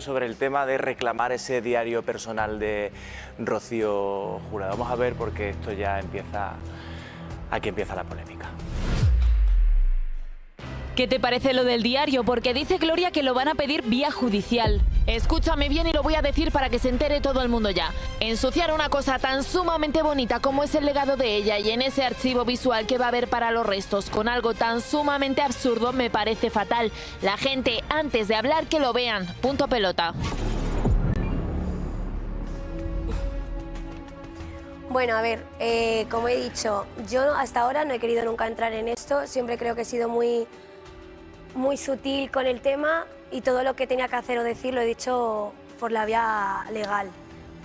sobre el tema de reclamar ese diario personal de Rocío Jurado. Vamos a ver porque esto ya empieza, aquí empieza la polémica. ¿Qué te parece lo del diario? Porque dice Gloria que lo van a pedir vía judicial. Escúchame bien y lo voy a decir para que se entere todo el mundo ya. Ensuciar una cosa tan sumamente bonita como es el legado de ella y en ese archivo visual que va a haber para los restos con algo tan sumamente absurdo me parece fatal. La gente, antes de hablar, que lo vean. Punto pelota. Bueno, a ver, como he dicho, yo hasta ahora no he querido nunca entrar en esto. Siempre creo que he sido muy sutil con el tema y todo lo que tenía que hacer o decir lo he dicho por la vía legal.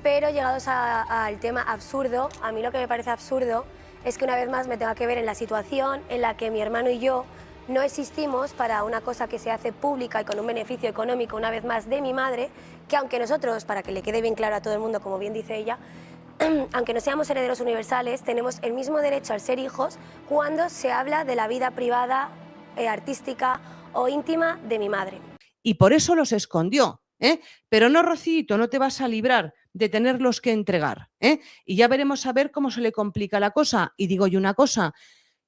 Pero llegados al tema absurdo, a mí lo que me parece absurdo es que una vez más me tenga que ver en la situación en la que mi hermano y yo no existimos para una cosa que se hace pública y con un beneficio económico, una vez más, de mi madre, que aunque nosotros, para que le quede bien claro a todo el mundo, como bien dice ella, aunque no seamos herederos universales, tenemos el mismo derecho al ser hijos cuando se habla de la vida privada, artística o íntima de mi madre. Y por eso los escondió, ¿eh? Pero no, Rocito, no te vas a librar de tenerlos que entregar, ¿eh? Y ya veremos a ver cómo se le complica la cosa. Y digo yo una cosa,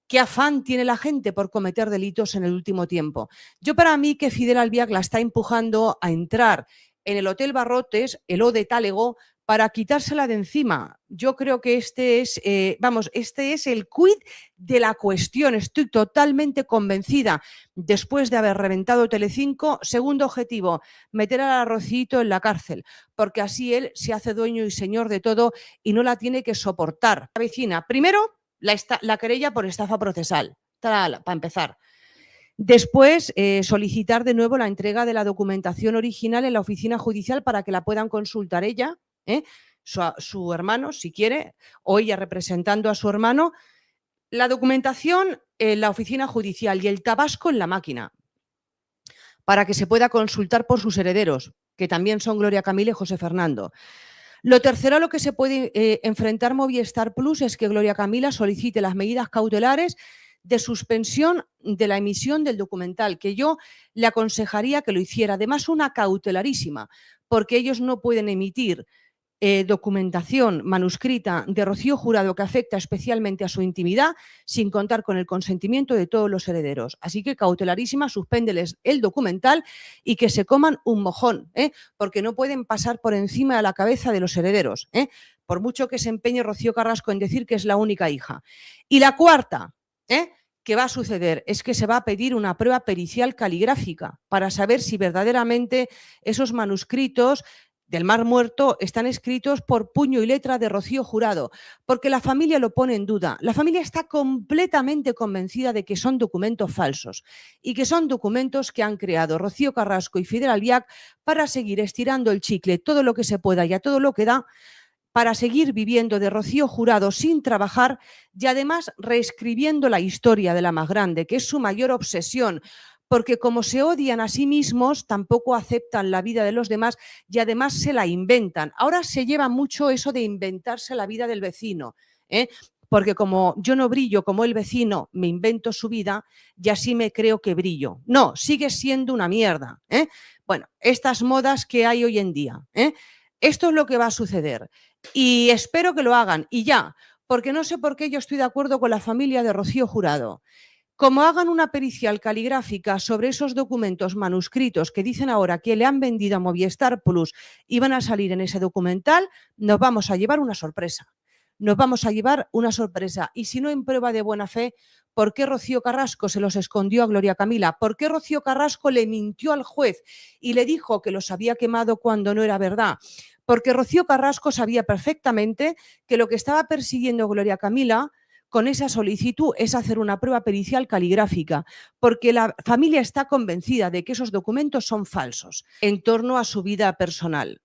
¿qué afán tiene la gente por cometer delitos en el último tiempo? Yo, para mí, que Fidel Albiac la está empujando a entrar en el Hotel Barrotes, el O de Talego, para quitársela de encima. Yo creo que este es el quid de la cuestión. Estoy totalmente convencida. Después de haber reventado Telecinco, segundo objetivo, meter a Rocito en la cárcel, porque así él se hace dueño y señor de todo y no la tiene que soportar. La vecina, primero, la querella por estafa procesal, para empezar. Después, solicitar de nuevo la entrega de la documentación original en la oficina judicial para que la puedan consultar ella, su hermano, si quiere, o ella representando a su hermano, la documentación en la oficina judicial y el tabasco en la máquina, para que se pueda consultar por sus herederos, que también son Gloria Camila y José Fernando. Lo tercero a lo que se puede enfrentar Movistar Plus es que Gloria Camila solicite las medidas cautelares de suspensión de la emisión del documental, que yo le aconsejaría que lo hiciera. Además, una cautelarísima, porque ellos no pueden emitir documentación manuscrita de Rocío Jurado que afecta especialmente a su intimidad sin contar con el consentimiento de todos los herederos. Así que cautelarísima, suspéndeles el documental y que se coman un mojón, porque no pueden pasar por encima de la cabeza de los herederos, por mucho que se empeñe Rocío Carrasco en decir que es la única hija. Y la cuarta, que va a suceder es que se va a pedir una prueba pericial caligráfica para saber si verdaderamente esos manuscritos del Mar Muerto están escritos por puño y letra de Rocío Jurado, porque la familia lo pone en duda. La familia está completamente convencida de que son documentos falsos y que son documentos que han creado Rocío Carrasco y Fidel Albiac para seguir estirando el chicle todo lo que se pueda y a todo lo que da, para seguir viviendo de Rocío Jurado sin trabajar y además reescribiendo la historia de la más grande, que es su mayor obsesión, porque como se odian a sí mismos, tampoco aceptan la vida de los demás y además se la inventan. Ahora se lleva mucho eso de inventarse la vida del vecino, porque como yo no brillo como el vecino, me invento su vida y así me creo que brillo. No, sigue siendo una mierda. Bueno, estas modas que hay hoy en día. Esto es lo que va a suceder y espero que lo hagan y ya, porque no sé por qué yo estoy de acuerdo con la familia de Rocío Jurado. Como hagan una pericial caligráfica sobre esos documentos manuscritos que dicen ahora que le han vendido a Movistar Plus y van a salir en ese documental, nos vamos a llevar una sorpresa. Nos vamos a llevar una sorpresa. Y si no en prueba de buena fe, ¿por qué Rocío Carrasco se los escondió a Gloria Camila? ¿Por qué Rocío Carrasco le mintió al juez y le dijo que los había quemado cuando no era verdad? Porque Rocío Carrasco sabía perfectamente que lo que estaba persiguiendo Gloria Camila con esa solicitud es hacer una prueba pericial caligráfica, porque la familia está convencida de que esos documentos son falsos en torno a su vida personal.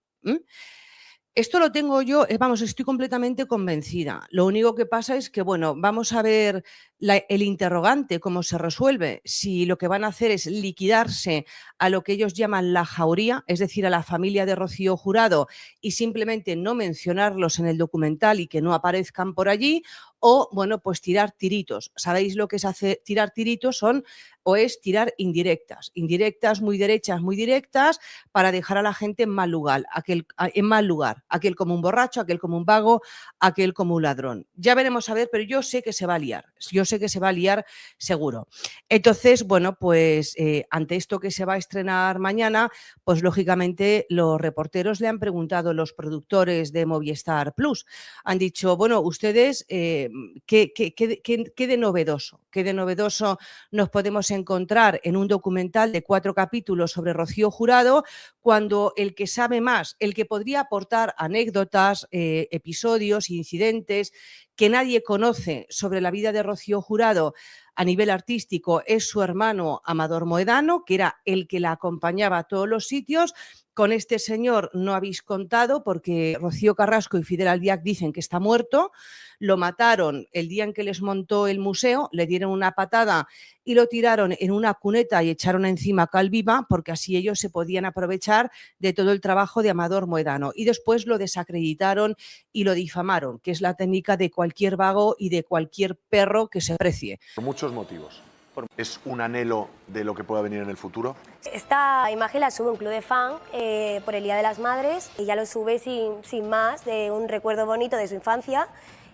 Esto lo tengo yo, estoy completamente convencida. Lo único que pasa es que, bueno, vamos a ver el interrogante, cómo se resuelve. Si lo que van a hacer es liquidarse a lo que ellos llaman la jauría, es decir, a la familia de Rocío Jurado, y simplemente no mencionarlos en el documental y que no aparezcan por allí, o, bueno, pues tirar tiritos. ¿Sabéis lo que es tirar tiritos? Es tirar indirectas muy derechas, muy directas, para dejar a la gente en mal lugar, aquel como un borracho, aquel como un vago, aquel como un ladrón. Ya veremos a ver, pero yo sé que se va a liar, seguro. Entonces, bueno, pues ante esto que se va a estrenar mañana, pues lógicamente los reporteros le han preguntado, los productores de Movistar Plus, han dicho, bueno, ustedes, ¿qué de novedoso nos podemos encontrar en un documental de 4 capítulos sobre Rocío Jurado, cuando el que sabe más, el que podría aportar anécdotas, episodios, incidentes que nadie conoce sobre la vida de Rocío Jurado a nivel artístico, es su hermano Amador Moedano, que era el que la acompañaba a todos los sitios? Con este señor no habéis contado, porque Rocío Carrasco y Fidel Albiac dicen que está muerto. Lo mataron el día en que les montó el museo, le dieron una patada y lo tiraron en una cuneta y echaron encima cal viva, porque así ellos se podían aprovechar de todo el trabajo de Amador Moedano. Y después lo desacreditaron y lo difamaron, que es la técnica de cualquier vago y de cualquier perro que se precie. Por muchos motivos. ¿Es un anhelo de lo que pueda venir en el futuro? Esta imagen la sube un club de fan por el Día de las Madres, y ya lo sube sin más, de un recuerdo bonito de su infancia,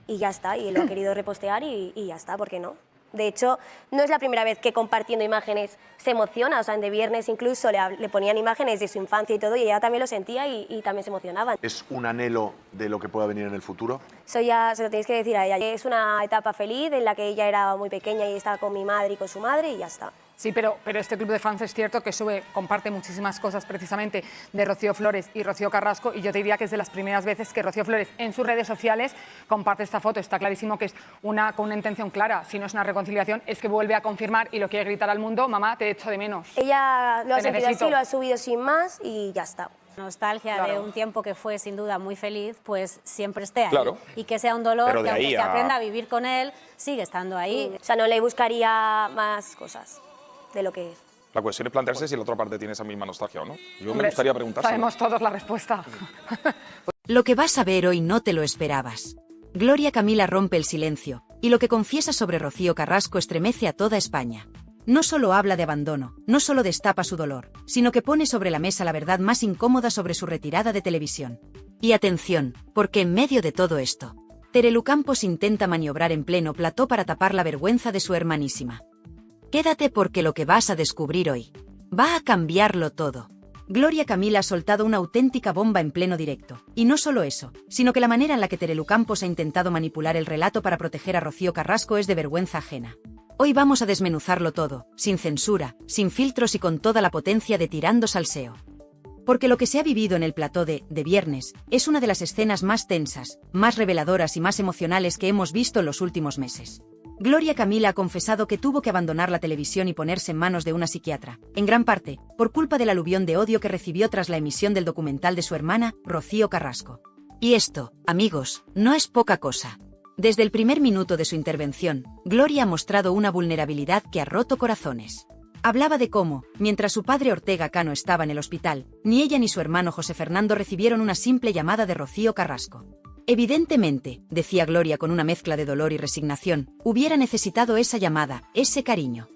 y ya está, y lo ha querido repostear y ya está, ¿por qué no? De hecho, no es la primera vez que compartiendo imágenes se emociona, o sea, en De Viernes incluso le ponían imágenes de su infancia y todo, y ella también lo sentía y también se emocionaba. ¿Es un anhelo de lo que pueda venir en el futuro? Eso ya se lo tenéis que decir a ella. Es una etapa feliz en la que ella era muy pequeña y estaba con mi madre y con su madre, y ya está. Sí, pero este club de fans es cierto que comparte muchísimas cosas precisamente de Rocío Flores y Rocío Carrasco, y yo te diría que es de las primeras veces que Rocío Flores en sus redes sociales comparte esta foto. Está clarísimo que es con una intención clara. Si no es una reconciliación, es que vuelve a confirmar y lo quiere gritar al mundo: mamá, te echo de menos. Ella lo ha sentido así, lo ha subido sin más y ya está. Nostalgia de un tiempo que fue sin duda muy feliz, pues siempre esté ahí. Claro. Y que sea un dolor, Pero que aunque se a... aprenda a vivir con él, sigue estando ahí. O sea, no le buscaría más cosas de lo que es. La cuestión es plantearse si la otra parte tiene esa misma nostalgia o no. Yo Hombre, me gustaría preguntarse. Sabemos todos la respuesta. Lo que vas a ver hoy no te lo esperabas. Gloria Camila rompe el silencio, y lo que confiesa sobre Rocío Carrasco estremece a toda España. No solo habla de abandono, no solo destapa su dolor, sino que pone sobre la mesa la verdad más incómoda sobre su retirada de televisión. Y atención, porque en medio de todo esto, Terelu Campos intenta maniobrar en pleno plató para tapar la vergüenza de su hermanísima. Quédate, porque lo que vas a descubrir hoy va a cambiarlo todo. Gloria Camila ha soltado una auténtica bomba en pleno directo. Y no solo eso, sino que la manera en la que Terelu Campos ha intentado manipular el relato para proteger a Rocío Carrasco es de vergüenza ajena. Hoy vamos a desmenuzarlo todo, sin censura, sin filtros y con toda la potencia de Tirando Salseo. Porque lo que se ha vivido en el plató de Viernes es una de las escenas más tensas, más reveladoras y más emocionales que hemos visto en los últimos meses. Gloria Camila ha confesado que tuvo que abandonar la televisión y ponerse en manos de una psiquiatra, en gran parte, por culpa del aluvión de odio que recibió tras la emisión del documental de su hermana, Rocío Carrasco. Y esto, amigos, no es poca cosa. Desde el primer minuto de su intervención, Gloria ha mostrado una vulnerabilidad que ha roto corazones. Hablaba de cómo, mientras su padre Ortega Cano estaba en el hospital, ni ella ni su hermano José Fernando recibieron una simple llamada de Rocío Carrasco. Evidentemente, decía Gloria con una mezcla de dolor y resignación, hubiera necesitado esa llamada, ese cariño.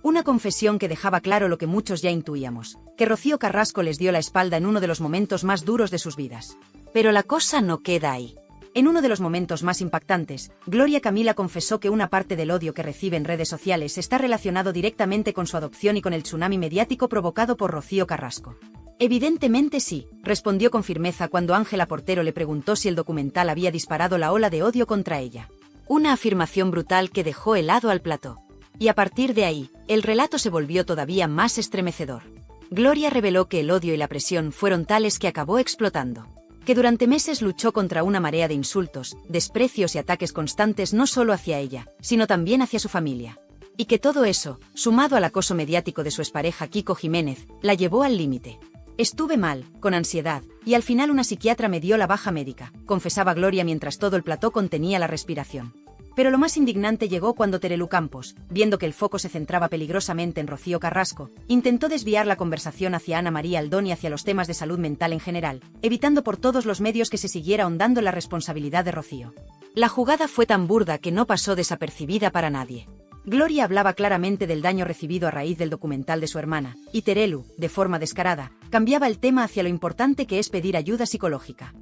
Una confesión que dejaba claro lo que muchos ya intuíamos, que Rocío Carrasco les dio la espalda en uno de los momentos más duros de sus vidas. Pero la cosa no queda ahí. En uno de los momentos más impactantes, Gloria Camila confesó que una parte del odio que recibe en redes sociales está relacionado directamente con su adopción y con el tsunami mediático provocado por Rocío Carrasco. Evidentemente sí, respondió con firmeza cuando Ángela Portero le preguntó si el documental había disparado la ola de odio contra ella. Una afirmación brutal que dejó helado al plató. Y a partir de ahí, el relato se volvió todavía más estremecedor. Gloria reveló que el odio y la presión fueron tales que acabó explotando. Que durante meses luchó contra una marea de insultos, desprecios y ataques constantes no solo hacia ella, sino también hacia su familia. Y que todo eso, sumado al acoso mediático de su expareja Kiko Jiménez, la llevó al límite. Estuve mal, con ansiedad, y al final una psiquiatra me dio la baja médica, confesaba Gloria mientras todo el plató contenía la respiración. Pero lo más indignante llegó cuando Terelu Campos, viendo que el foco se centraba peligrosamente en Rocío Carrasco, intentó desviar la conversación hacia Ana María Aldón y hacia los temas de salud mental en general, evitando por todos los medios que se siguiera ahondando en la responsabilidad de Rocío. La jugada fue tan burda que no pasó desapercibida para nadie. Gloria hablaba claramente del daño recibido a raíz del documental de su hermana, y Terelu, de forma descarada, cambiaba el tema hacia lo importante que es pedir ayuda psicológica.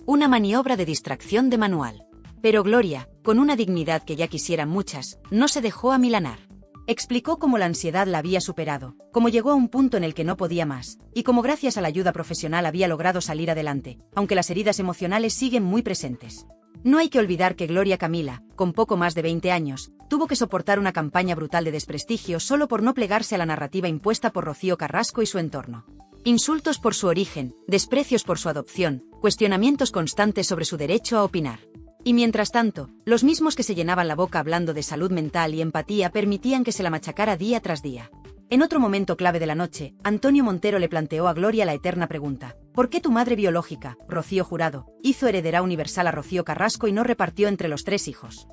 Una maniobra de distracción de manual. Pero Gloria, con una dignidad que ya quisieran muchas, no se dejó amilanar. Explicó cómo la ansiedad la había superado, cómo llegó a un punto en el que no podía más, y cómo gracias a la ayuda profesional había logrado salir adelante, aunque las heridas emocionales siguen muy presentes. No hay que olvidar que Gloria Camila, con poco más de 20 años, tuvo que soportar una campaña brutal de desprestigio solo por no plegarse a la narrativa impuesta por Rocío Carrasco y su entorno. Insultos por su origen, desprecios por su adopción, cuestionamientos constantes sobre su derecho a opinar. Y mientras tanto, los mismos que se llenaban la boca hablando de salud mental y empatía permitían que se la machacara día tras día. En otro momento clave de la noche, Antonio Montero le planteó a Gloria la eterna pregunta: ¿por qué tu madre biológica, Rocío Jurado, hizo heredera universal a Rocío Carrasco y no repartió entre los 3 hijos?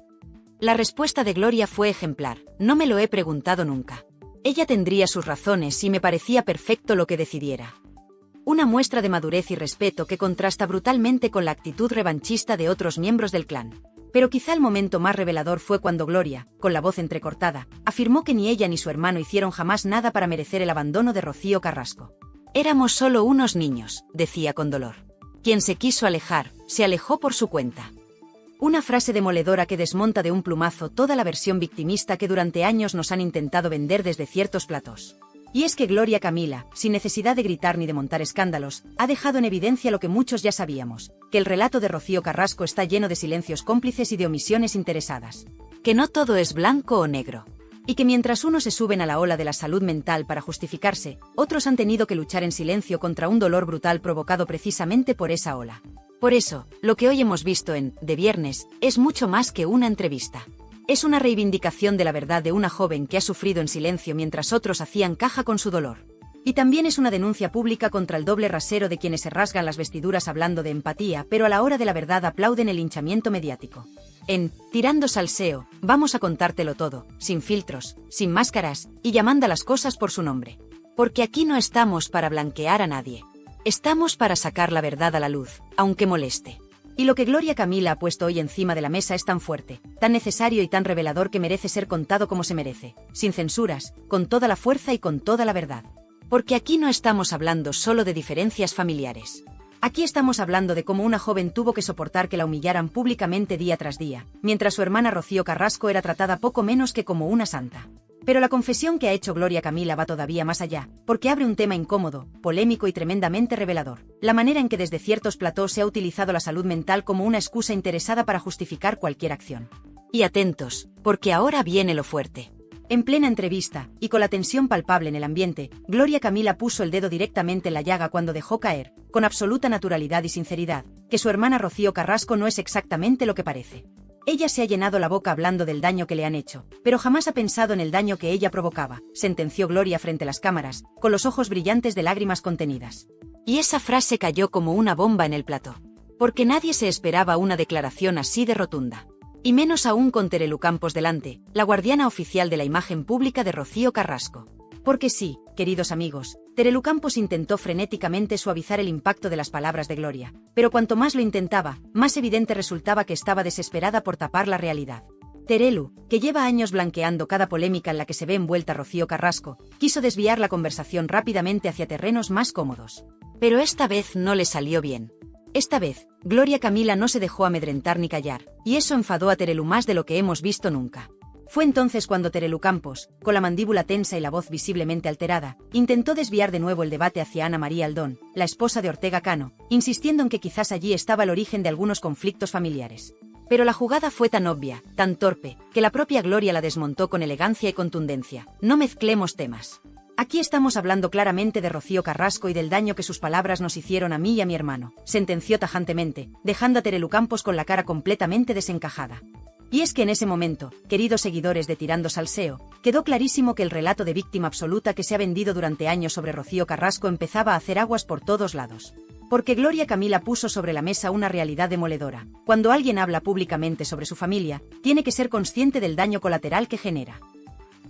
La respuesta de Gloria fue ejemplar: no me lo he preguntado nunca. Ella tendría sus razones y me parecía perfecto lo que decidiera. Una muestra de madurez y respeto que contrasta brutalmente con la actitud revanchista de otros miembros del clan. Pero quizá el momento más revelador fue cuando Gloria, con la voz entrecortada, afirmó que ni ella ni su hermano hicieron jamás nada para merecer el abandono de Rocío Carrasco. Éramos solo unos niños, decía con dolor. Quien se quiso alejar, se alejó por su cuenta. Una frase demoledora que desmonta de un plumazo toda la versión victimista que durante años nos han intentado vender desde ciertos platós. Y es que Gloria Camila, sin necesidad de gritar ni de montar escándalos, ha dejado en evidencia lo que muchos ya sabíamos, que el relato de Rocío Carrasco está lleno de silencios cómplices y de omisiones interesadas. Que no todo es blanco o negro. Y que mientras unos se suben a la ola de la salud mental para justificarse, otros han tenido que luchar en silencio contra un dolor brutal provocado precisamente por esa ola. Por eso, lo que hoy hemos visto en De Viernes es mucho más que una entrevista. Es una reivindicación de la verdad de una joven que ha sufrido en silencio mientras otros hacían caja con su dolor. Y también es una denuncia pública contra el doble rasero de quienes se rasgan las vestiduras hablando de empatía, pero a la hora de la verdad aplauden el linchamiento mediático. En Tirando Salseo, vamos a contártelo todo, sin filtros, sin máscaras, y llamando a las cosas por su nombre. Porque aquí no estamos para blanquear a nadie. Estamos para sacar la verdad a la luz, aunque moleste. Y lo que Gloria Camila ha puesto hoy encima de la mesa es tan fuerte, tan necesario y tan revelador que merece ser contado como se merece, sin censuras, con toda la fuerza y con toda la verdad. Porque aquí no estamos hablando solo de diferencias familiares. Aquí estamos hablando de cómo una joven tuvo que soportar que la humillaran públicamente día tras día, mientras su hermana Rocío Carrasco era tratada poco menos que como una santa. Pero la confesión que ha hecho Gloria Camila va todavía más allá, porque abre un tema incómodo, polémico y tremendamente revelador: la manera en que desde ciertos platós se ha utilizado la salud mental como una excusa interesada para justificar cualquier acción. Y atentos, porque ahora viene lo fuerte. En plena entrevista, y con la tensión palpable en el ambiente, Gloria Camila puso el dedo directamente en la llaga cuando dejó caer, con absoluta naturalidad y sinceridad, que su hermana Rocío Carrasco no es exactamente lo que parece. Ella se ha llenado la boca hablando del daño que le han hecho, pero jamás ha pensado en el daño que ella provocaba, sentenció Gloria frente a las cámaras, con los ojos brillantes de lágrimas contenidas. Y esa frase cayó como una bomba en el plató. Porque nadie se esperaba una declaración así de rotunda. Y menos aún con Terelu Campos delante, la guardiana oficial de la imagen pública de Rocío Carrasco. Porque sí, queridos amigos, Terelu Campos intentó frenéticamente suavizar el impacto de las palabras de Gloria, pero cuanto más lo intentaba, más evidente resultaba que estaba desesperada por tapar la realidad. Terelu, que lleva años blanqueando cada polémica en la que se ve envuelta Rocío Carrasco, quiso desviar la conversación rápidamente hacia terrenos más cómodos. Pero esta vez no le salió bien. Esta vez, Gloria Camila no se dejó amedrentar ni callar, y eso enfadó a Terelu más de lo que hemos visto nunca. Fue entonces cuando Terelu Campos, con la mandíbula tensa y la voz visiblemente alterada, intentó desviar de nuevo el debate hacia Ana María Aldón, la esposa de Ortega Cano, insistiendo en que quizás allí estaba el origen de algunos conflictos familiares. Pero la jugada fue tan obvia, tan torpe, que la propia Gloria la desmontó con elegancia y contundencia. No mezclemos temas. Aquí estamos hablando claramente de Rocío Carrasco y del daño que sus palabras nos hicieron a mí y a mi hermano, sentenció tajantemente, dejando a Terelu Campos con la cara completamente desencajada. Y es que en ese momento, queridos seguidores de Tirando Salseo, quedó clarísimo que el relato de víctima absoluta que se ha vendido durante años sobre Rocío Carrasco empezaba a hacer aguas por todos lados. Porque Gloria Camila puso sobre la mesa una realidad demoledora. Cuando alguien habla públicamente sobre su familia, tiene que ser consciente del daño colateral que genera.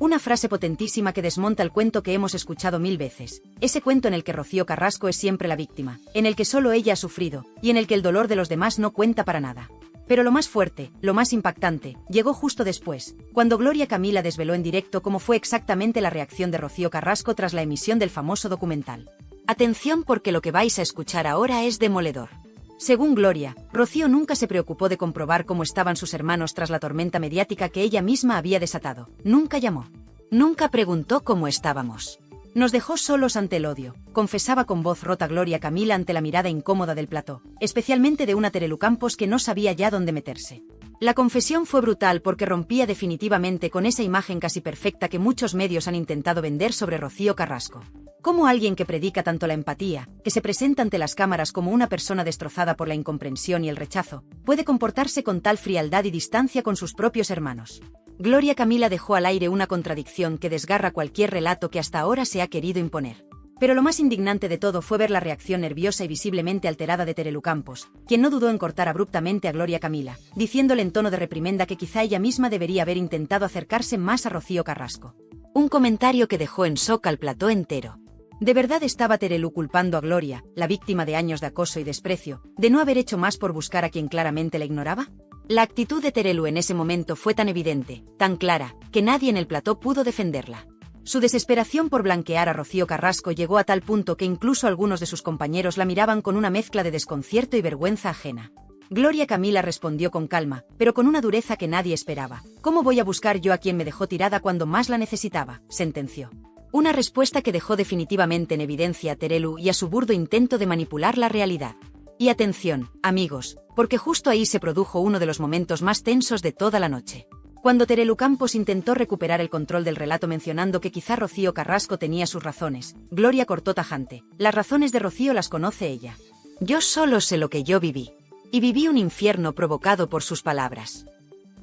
Una frase potentísima que desmonta el cuento que hemos escuchado 1000 veces, ese cuento en el que Rocío Carrasco es siempre la víctima, en el que solo ella ha sufrido, y en el que el dolor de los demás no cuenta para nada. Pero lo más fuerte, lo más impactante, llegó justo después, cuando Gloria Camila desveló en directo cómo fue exactamente la reacción de Rocío Carrasco tras la emisión del famoso documental. Atención porque lo que vais a escuchar ahora es demoledor. Según Gloria, Rocío nunca se preocupó de comprobar cómo estaban sus hermanos tras la tormenta mediática que ella misma había desatado. Nunca llamó. Nunca preguntó cómo estábamos. Nos dejó solos ante el odio, confesaba con voz rota Gloria Camila ante la mirada incómoda del plató, especialmente de una Terelu Campos que no sabía ya dónde meterse. La confesión fue brutal porque rompía definitivamente con esa imagen casi perfecta que muchos medios han intentado vender sobre Rocío Carrasco. ¿Cómo alguien que predica tanto la empatía, que se presenta ante las cámaras como una persona destrozada por la incomprensión y el rechazo, puede comportarse con tal frialdad y distancia con sus propios hermanos? Gloria Camila dejó al aire una contradicción que desgarra cualquier relato que hasta ahora se ha querido imponer. Pero lo más indignante de todo fue ver la reacción nerviosa y visiblemente alterada de Terelu Campos, quien no dudó en cortar abruptamente a Gloria Camila, diciéndole en tono de reprimenda que quizá ella misma debería haber intentado acercarse más a Rocío Carrasco. Un comentario que dejó en shock al plató entero. ¿De verdad estaba Terelu culpando a Gloria, la víctima de años de acoso y desprecio, de no haber hecho más por buscar a quien claramente la ignoraba? La actitud de Terelu en ese momento fue tan evidente, tan clara, que nadie en el plató pudo defenderla. Su desesperación por blanquear a Rocío Carrasco llegó a tal punto que incluso algunos de sus compañeros la miraban con una mezcla de desconcierto y vergüenza ajena. Gloria Camila respondió con calma, pero con una dureza que nadie esperaba. ¿Cómo voy a buscar yo a quien me dejó tirada cuando más la necesitaba?, sentenció. Una respuesta que dejó definitivamente en evidencia a Terelu y a su burdo intento de manipular la realidad. Y atención, amigos, porque justo ahí se produjo uno de los momentos más tensos de toda la noche. Cuando Terelu Campos intentó recuperar el control del relato mencionando que quizá Rocío Carrasco tenía sus razones, Gloria cortó tajante. Las razones de Rocío las conoce ella. Yo solo sé lo que yo viví. Y viví un infierno provocado por sus palabras.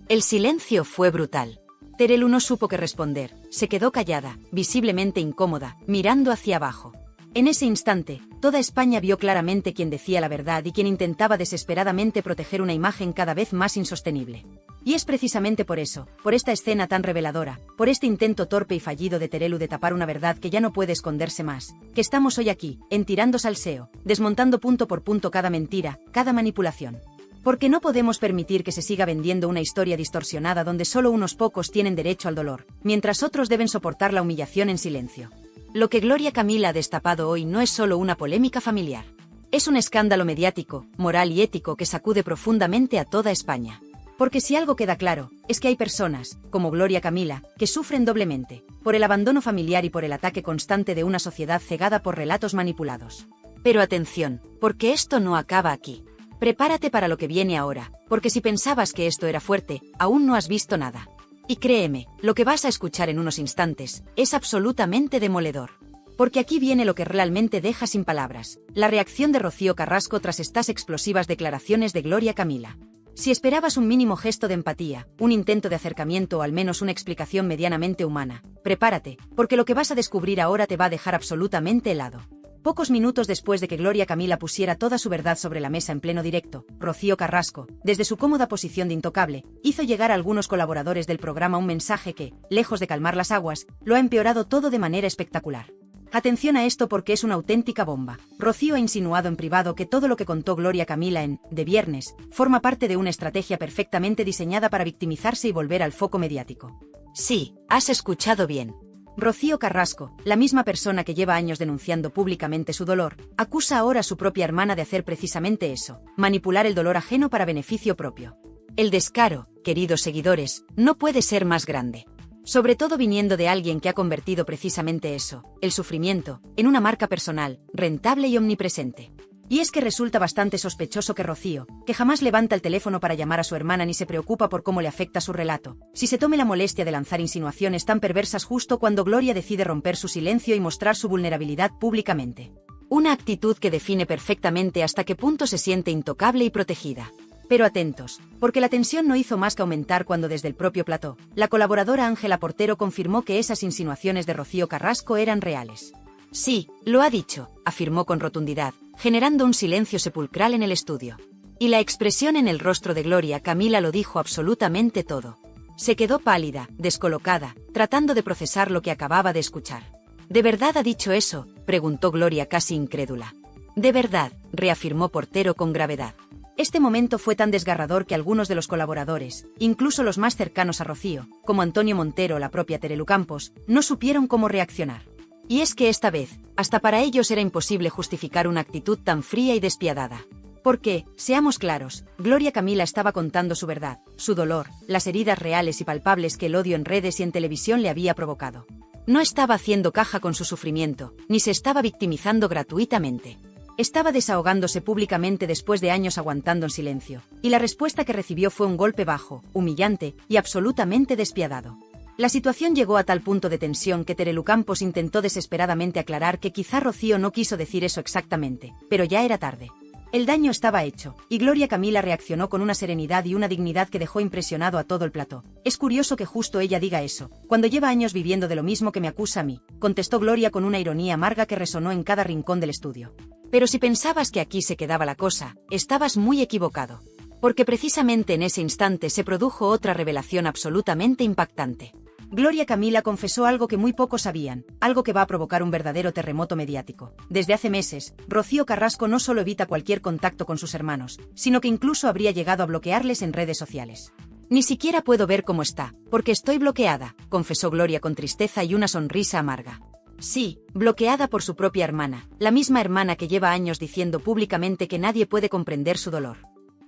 El silencio fue brutal. Terelu no supo qué responder, se quedó callada, visiblemente incómoda, mirando hacia abajo. En ese instante, toda España vio claramente quién decía la verdad y quién intentaba desesperadamente proteger una imagen cada vez más insostenible. Y es precisamente por eso, por esta escena tan reveladora, por este intento torpe y fallido de Terelu de tapar una verdad que ya no puede esconderse más, que estamos hoy aquí, en Tirando Salseo, desmontando punto por punto cada mentira, cada manipulación. Porque no podemos permitir que se siga vendiendo una historia distorsionada donde solo unos pocos tienen derecho al dolor, mientras otros deben soportar la humillación en silencio. Lo que Gloria Camila ha destapado hoy no es solo una polémica familiar. Es un escándalo mediático, moral y ético que sacude profundamente a toda España. Porque si algo queda claro, es que hay personas, como Gloria Camila, que sufren doblemente, por el abandono familiar y por el ataque constante de una sociedad cegada por relatos manipulados. Pero atención, porque esto no acaba aquí. Prepárate para lo que viene ahora, porque si pensabas que esto era fuerte, aún no has visto nada. Y créeme, lo que vas a escuchar en unos instantes es absolutamente demoledor. Porque aquí viene lo que realmente deja sin palabras, la reacción de Rocío Carrasco tras estas explosivas declaraciones de Gloria Camila. Si esperabas un mínimo gesto de empatía, un intento de acercamiento o al menos una explicación medianamente humana, prepárate, porque lo que vas a descubrir ahora te va a dejar absolutamente helado. Pocos minutos después de que Gloria Camila pusiera toda su verdad sobre la mesa en pleno directo, Rocío Carrasco, desde su cómoda posición de intocable, hizo llegar a algunos colaboradores del programa un mensaje que, lejos de calmar las aguas, lo ha empeorado todo de manera espectacular. Atención a esto porque es una auténtica bomba. Rocío ha insinuado en privado que todo lo que contó Gloria Camila en De Viernes forma parte de una estrategia perfectamente diseñada para victimizarse y volver al foco mediático. Sí, has escuchado bien. Rocío Carrasco, la misma persona que lleva años denunciando públicamente su dolor, acusa ahora a su propia hermana de hacer precisamente eso, manipular el dolor ajeno para beneficio propio. El descaro, queridos seguidores, no puede ser más grande. Sobre todo viniendo de alguien que ha convertido precisamente eso, el sufrimiento, en una marca personal, rentable y omnipresente. Y es que resulta bastante sospechoso que Rocío, que jamás levanta el teléfono para llamar a su hermana ni se preocupa por cómo le afecta su relato, si se tome la molestia de lanzar insinuaciones tan perversas justo cuando Gloria decide romper su silencio y mostrar su vulnerabilidad públicamente. Una actitud que define perfectamente hasta qué punto se siente intocable y protegida. Pero atentos, porque la tensión no hizo más que aumentar cuando desde el propio plató, la colaboradora Ángela Portero confirmó que esas insinuaciones de Rocío Carrasco eran reales. Sí, lo ha dicho, afirmó con rotundidad, generando un silencio sepulcral en el estudio. Y la expresión en el rostro de Gloria Camila lo dijo absolutamente todo. Se quedó pálida, descolocada, tratando de procesar lo que acababa de escuchar. ¿De verdad ha dicho eso?, preguntó Gloria casi incrédula. De verdad, reafirmó Portero con gravedad. Este momento fue tan desgarrador que algunos de los colaboradores, incluso los más cercanos a Rocío, como Antonio Montero o la propia Terelu Campos, no supieron cómo reaccionar. Y es que esta vez, hasta para ellos era imposible justificar una actitud tan fría y despiadada. Porque, seamos claros, Gloria Camila estaba contando su verdad, su dolor, las heridas reales y palpables que el odio en redes y en televisión le había provocado. No estaba haciendo caja con su sufrimiento, ni se estaba victimizando gratuitamente. Estaba desahogándose públicamente después de años aguantando en silencio, y la respuesta que recibió fue un golpe bajo, humillante y absolutamente despiadado. La situación llegó a tal punto de tensión que Terelu Campos intentó desesperadamente aclarar que quizá Rocío no quiso decir eso exactamente, pero ya era tarde. El daño estaba hecho, y Gloria Camila reaccionó con una serenidad y una dignidad que dejó impresionado a todo el plató. Es curioso que justo ella diga eso, cuando lleva años viviendo de lo mismo que me acusa a mí, contestó Gloria con una ironía amarga que resonó en cada rincón del estudio. Pero si pensabas que aquí se quedaba la cosa, estabas muy equivocado. Porque precisamente en ese instante se produjo otra revelación absolutamente impactante. Gloria Camila confesó algo que muy pocos sabían, algo que va a provocar un verdadero terremoto mediático. Desde hace meses, Rocío Carrasco no solo evita cualquier contacto con sus hermanos, sino que incluso habría llegado a bloquearles en redes sociales. Ni siquiera puedo ver cómo está, porque estoy bloqueada, confesó Gloria con tristeza y una sonrisa amarga. Sí, bloqueada por su propia hermana, la misma hermana que lleva años diciendo públicamente que nadie puede comprender su dolor.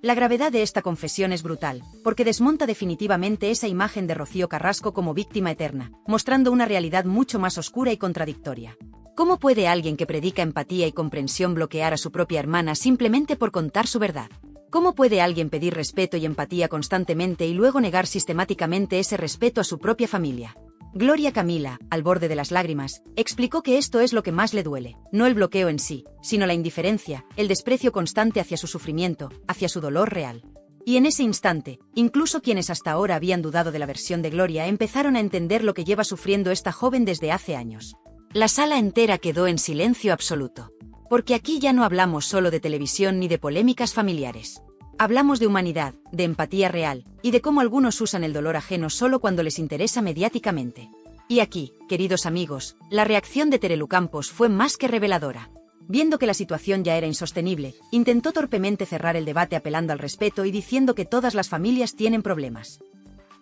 La gravedad de esta confesión es brutal, porque desmonta definitivamente esa imagen de Rocío Carrasco como víctima eterna, mostrando una realidad mucho más oscura y contradictoria. ¿Cómo puede alguien que predica empatía y comprensión bloquear a su propia hermana simplemente por contar su verdad? ¿Cómo puede alguien pedir respeto y empatía constantemente y luego negar sistemáticamente ese respeto a su propia familia? Gloria Camila, al borde de las lágrimas, explicó que esto es lo que más le duele, no el bloqueo en sí, sino la indiferencia, el desprecio constante hacia su sufrimiento, hacia su dolor real. Y en ese instante, incluso quienes hasta ahora habían dudado de la versión de Gloria empezaron a entender lo que lleva sufriendo esta joven desde hace años. La sala entera quedó en silencio absoluto. Porque aquí ya no hablamos solo de televisión ni de polémicas familiares. Hablamos de humanidad, de empatía real, y de cómo algunos usan el dolor ajeno solo cuando les interesa mediáticamente. Y aquí, queridos amigos, la reacción de Terelu Campos fue más que reveladora. Viendo que la situación ya era insostenible, intentó torpemente cerrar el debate apelando al respeto y diciendo que todas las familias tienen problemas.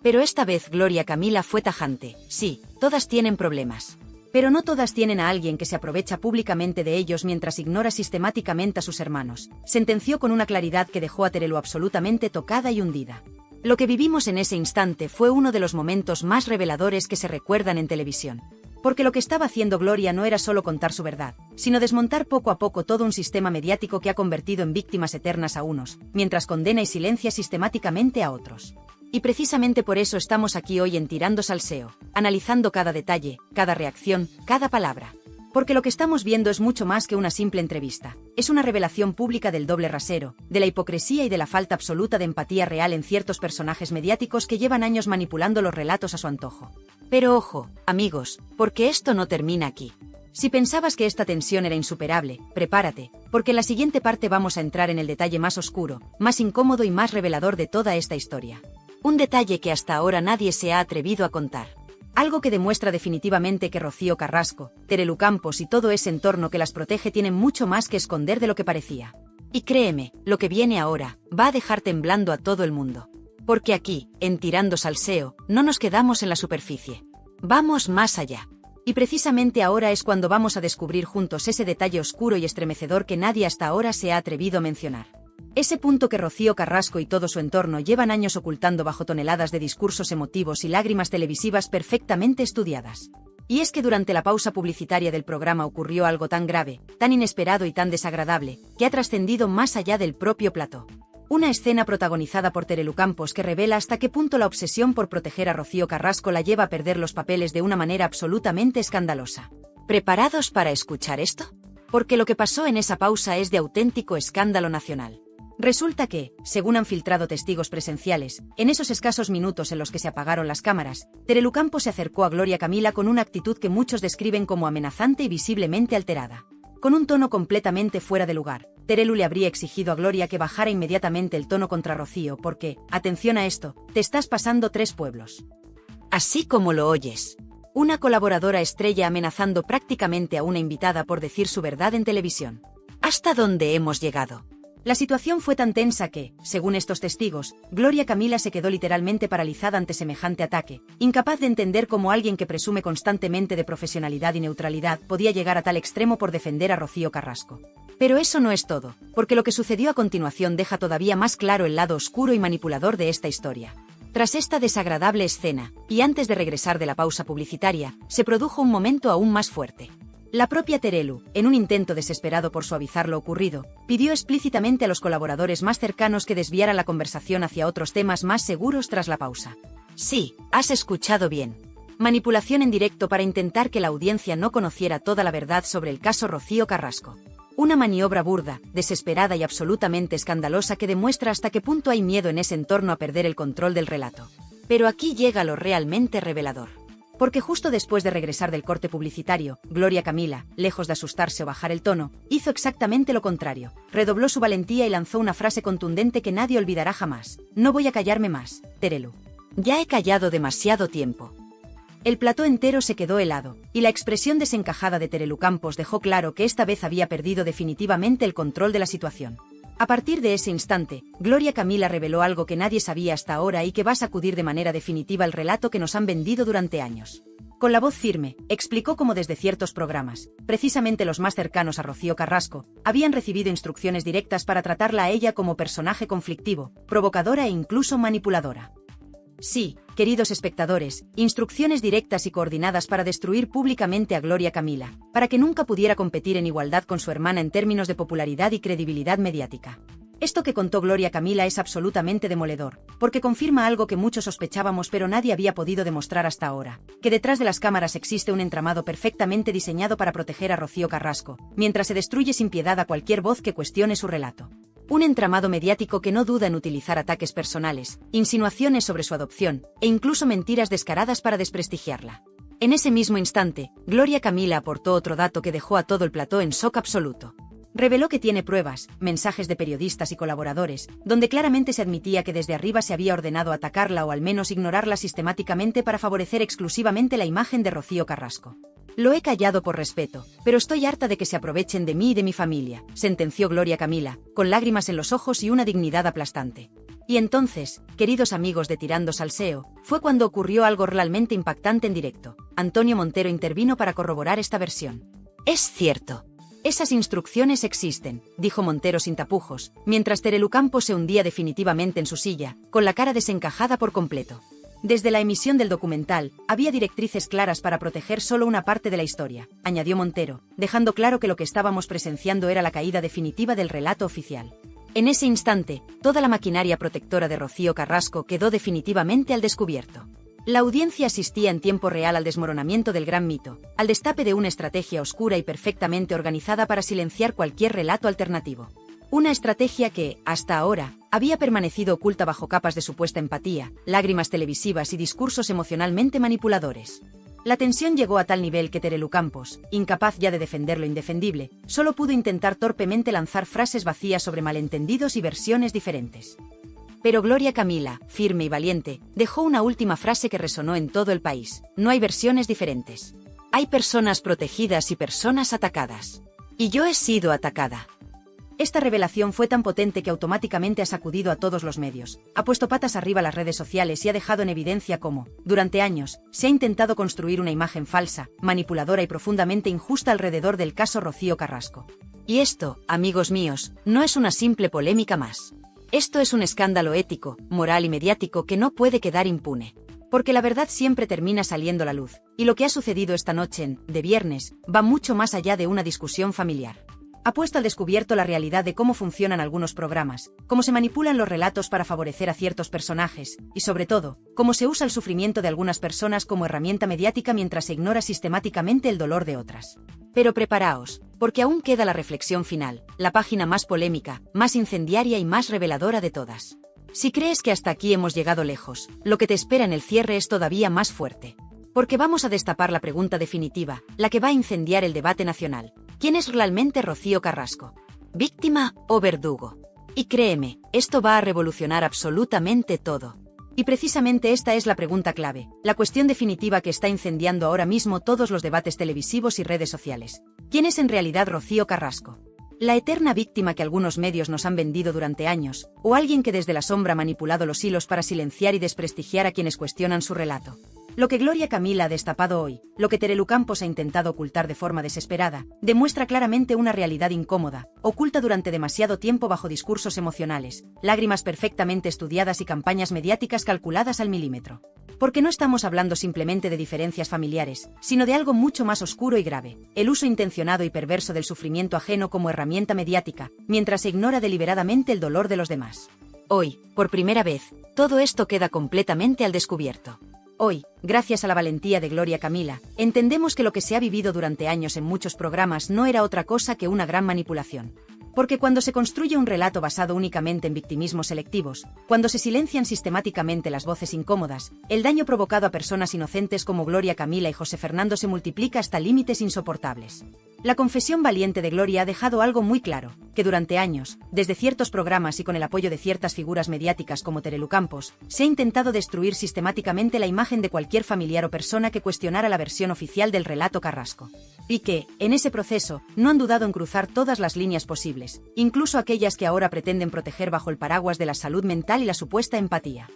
Pero esta vez Gloria Camila fue tajante, sí, todas tienen problemas. Pero no todas tienen a alguien que se aprovecha públicamente de ellos mientras ignora sistemáticamente a sus hermanos, sentenció con una claridad que dejó a Terelu absolutamente tocada y hundida. Lo que vivimos en ese instante fue uno de los momentos más reveladores que se recuerdan en televisión. Porque lo que estaba haciendo Gloria no era solo contar su verdad, sino desmontar poco a poco todo un sistema mediático que ha convertido en víctimas eternas a unos, mientras condena y silencia sistemáticamente a otros. Y precisamente por eso estamos aquí hoy en Tirando Salseo, analizando cada detalle, cada reacción, cada palabra. Porque lo que estamos viendo es mucho más que una simple entrevista. Es una revelación pública del doble rasero, de la hipocresía y de la falta absoluta de empatía real en ciertos personajes mediáticos que llevan años manipulando los relatos a su antojo. Pero ojo, amigos, porque esto no termina aquí. Si pensabas que esta tensión era insuperable, prepárate, porque en la siguiente parte vamos a entrar en el detalle más oscuro, más incómodo y más revelador de toda esta historia. Un detalle que hasta ahora nadie se ha atrevido a contar. Algo que demuestra definitivamente que Rocío Carrasco, Terelu Campos y todo ese entorno que las protege tienen mucho más que esconder de lo que parecía. Y créeme, lo que viene ahora, va a dejar temblando a todo el mundo. Porque aquí, en Tirando Salseo, no nos quedamos en la superficie. Vamos más allá. Y precisamente ahora es cuando vamos a descubrir juntos ese detalle oscuro y estremecedor que nadie hasta ahora se ha atrevido a mencionar. Ese punto que Rocío Carrasco y todo su entorno llevan años ocultando bajo toneladas de discursos emotivos y lágrimas televisivas perfectamente estudiadas. Y es que durante la pausa publicitaria del programa ocurrió algo tan grave, tan inesperado y tan desagradable, que ha trascendido más allá del propio plató. Una escena protagonizada por Terelu Campos que revela hasta qué punto la obsesión por proteger a Rocío Carrasco la lleva a perder los papeles de una manera absolutamente escandalosa. ¿Preparados para escuchar esto? Porque lo que pasó en esa pausa es de auténtico escándalo nacional. Resulta que, según han filtrado testigos presenciales, en esos escasos minutos en los que se apagaron las cámaras, Terelu Campos se acercó a Gloria Camila con una actitud que muchos describen como amenazante y visiblemente alterada. Con un tono completamente fuera de lugar, Terelu le habría exigido a Gloria que bajara inmediatamente el tono contra Rocío porque, atención a esto, te estás pasando 3 pueblos. Así como lo oyes. Una colaboradora estrella amenazando prácticamente a una invitada por decir su verdad en televisión. ¿Hasta dónde hemos llegado? La situación fue tan tensa que, según estos testigos, Gloria Camila se quedó literalmente paralizada ante semejante ataque, incapaz de entender cómo alguien que presume constantemente de profesionalidad y neutralidad podía llegar a tal extremo por defender a Rocío Carrasco. Pero eso no es todo, porque lo que sucedió a continuación deja todavía más claro el lado oscuro y manipulador de esta historia. Tras esta desagradable escena, y antes de regresar de la pausa publicitaria, se produjo un momento aún más fuerte. La propia Terelu, en un intento desesperado por suavizar lo ocurrido, pidió explícitamente a los colaboradores más cercanos que desviaran la conversación hacia otros temas más seguros tras la pausa. Sí, has escuchado bien. Manipulación en directo para intentar que la audiencia no conociera toda la verdad sobre el caso Rocío Carrasco. Una maniobra burda, desesperada y absolutamente escandalosa que demuestra hasta qué punto hay miedo en ese entorno a perder el control del relato. Pero aquí llega lo realmente revelador. Porque justo después de regresar del corte publicitario, Gloria Camila, lejos de asustarse o bajar el tono, hizo exactamente lo contrario. Redobló su valentía y lanzó una frase contundente que nadie olvidará jamás. No voy a callarme más, Terelu. Ya he callado demasiado tiempo. El plató entero se quedó helado, y la expresión desencajada de Terelu Campos dejó claro que esta vez había perdido definitivamente el control de la situación. A partir de ese instante, Gloria Camila reveló algo que nadie sabía hasta ahora y que va a sacudir de manera definitiva el relato que nos han vendido durante años. Con la voz firme, explicó cómo desde ciertos programas, precisamente los más cercanos a Rocío Carrasco, habían recibido instrucciones directas para tratarla a ella como personaje conflictivo, provocadora e incluso manipuladora. Sí, queridos espectadores, instrucciones directas y coordinadas para destruir públicamente a Gloria Camila, para que nunca pudiera competir en igualdad con su hermana en términos de popularidad y credibilidad mediática. Esto que contó Gloria Camila es absolutamente demoledor, porque confirma algo que muchos sospechábamos pero nadie había podido demostrar hasta ahora, que detrás de las cámaras existe un entramado perfectamente diseñado para proteger a Rocío Carrasco, mientras se destruye sin piedad a cualquier voz que cuestione su relato. Un entramado mediático que no duda en utilizar ataques personales, insinuaciones sobre su adopción, e incluso mentiras descaradas para desprestigiarla. En ese mismo instante, Gloria Camila aportó otro dato que dejó a todo el plató en shock absoluto. Reveló que tiene pruebas, mensajes de periodistas y colaboradores, donde claramente se admitía que desde arriba se había ordenado atacarla o al menos ignorarla sistemáticamente para favorecer exclusivamente la imagen de Rocío Carrasco. Lo he callado por respeto, pero estoy harta de que se aprovechen de mí y de mi familia, sentenció Gloria Camila, con lágrimas en los ojos y una dignidad aplastante. Y entonces, queridos amigos de Tirando Salseo, fue cuando ocurrió algo realmente impactante en directo. Antonio Montero intervino para corroborar esta versión. Es cierto. Esas instrucciones existen, dijo Montero sin tapujos, mientras Terelu Campos se hundía definitivamente en su silla, con la cara desencajada por completo. Desde la emisión del documental, había directrices claras para proteger solo una parte de la historia, añadió Montero, dejando claro que lo que estábamos presenciando era la caída definitiva del relato oficial. En ese instante, toda la maquinaria protectora de Rocío Carrasco quedó definitivamente al descubierto. La audiencia asistía en tiempo real al desmoronamiento del gran mito, al destape de una estrategia oscura y perfectamente organizada para silenciar cualquier relato alternativo. Una estrategia que, hasta ahora, había permanecido oculta bajo capas de supuesta empatía, lágrimas televisivas y discursos emocionalmente manipuladores. La tensión llegó a tal nivel que Terelu Campos, incapaz ya de defender lo indefendible, solo pudo intentar torpemente lanzar frases vacías sobre malentendidos y versiones diferentes. Pero Gloria Camila, firme y valiente, dejó una última frase que resonó en todo el país. No hay versiones diferentes. Hay personas protegidas y personas atacadas. Y yo he sido atacada. Esta revelación fue tan potente que automáticamente ha sacudido a todos los medios, ha puesto patas arriba las redes sociales y ha dejado en evidencia cómo, durante años, se ha intentado construir una imagen falsa, manipuladora y profundamente injusta alrededor del caso Rocío Carrasco. Y esto, amigos míos, no es una simple polémica más. Esto es un escándalo ético, moral y mediático que no puede quedar impune. Porque la verdad siempre termina saliendo a la luz, y lo que ha sucedido esta noche en De Viernes va mucho más allá de una discusión familiar. Ha puesto al descubierto la realidad de cómo funcionan algunos programas, cómo se manipulan los relatos para favorecer a ciertos personajes, y sobre todo, cómo se usa el sufrimiento de algunas personas como herramienta mediática mientras se ignora sistemáticamente el dolor de otras. Pero preparaos, porque aún queda la reflexión final, la página más polémica, más incendiaria y más reveladora de todas. Si crees que hasta aquí hemos llegado lejos, lo que te espera en el cierre es todavía más fuerte. Porque vamos a destapar la pregunta definitiva, la que va a incendiar el debate nacional. ¿Quién es realmente Rocío Carrasco? ¿Víctima o verdugo? Y créeme, esto va a revolucionar absolutamente todo. Y precisamente esta es la pregunta clave, la cuestión definitiva que está incendiando ahora mismo todos los debates televisivos y redes sociales. ¿Quién es en realidad Rocío Carrasco? La eterna víctima que algunos medios nos han vendido durante años, o alguien que desde la sombra ha manipulado los hilos para silenciar y desprestigiar a quienes cuestionan su relato. Lo que Gloria Camila ha destapado hoy, lo que Terelu Campos ha intentado ocultar de forma desesperada, demuestra claramente una realidad incómoda, oculta durante demasiado tiempo bajo discursos emocionales, lágrimas perfectamente estudiadas y campañas mediáticas calculadas al milímetro. Porque no estamos hablando simplemente de diferencias familiares, sino de algo mucho más oscuro y grave, el uso intencionado y perverso del sufrimiento ajeno como herramienta mediática, mientras se ignora deliberadamente el dolor de los demás. Hoy, por primera vez, todo esto queda completamente al descubierto. Hoy, gracias a la valentía de Gloria Camila, entendemos que lo que se ha vivido durante años en muchos programas no era otra cosa que una gran manipulación. Porque cuando se construye un relato basado únicamente en victimismos selectivos, cuando se silencian sistemáticamente las voces incómodas, el daño provocado a personas inocentes como Gloria Camila y José Fernando se multiplica hasta límites insoportables. La confesión valiente de Gloria ha dejado algo muy claro, que durante años, desde ciertos programas y con el apoyo de ciertas figuras mediáticas como Terelu Campos, se ha intentado destruir sistemáticamente la imagen de cualquier familiar o persona que cuestionara la versión oficial del relato Carrasco. Y que, en ese proceso, no han dudado en cruzar todas las líneas posibles, incluso aquellas que ahora pretenden proteger bajo el paraguas de la salud mental y la supuesta empatía.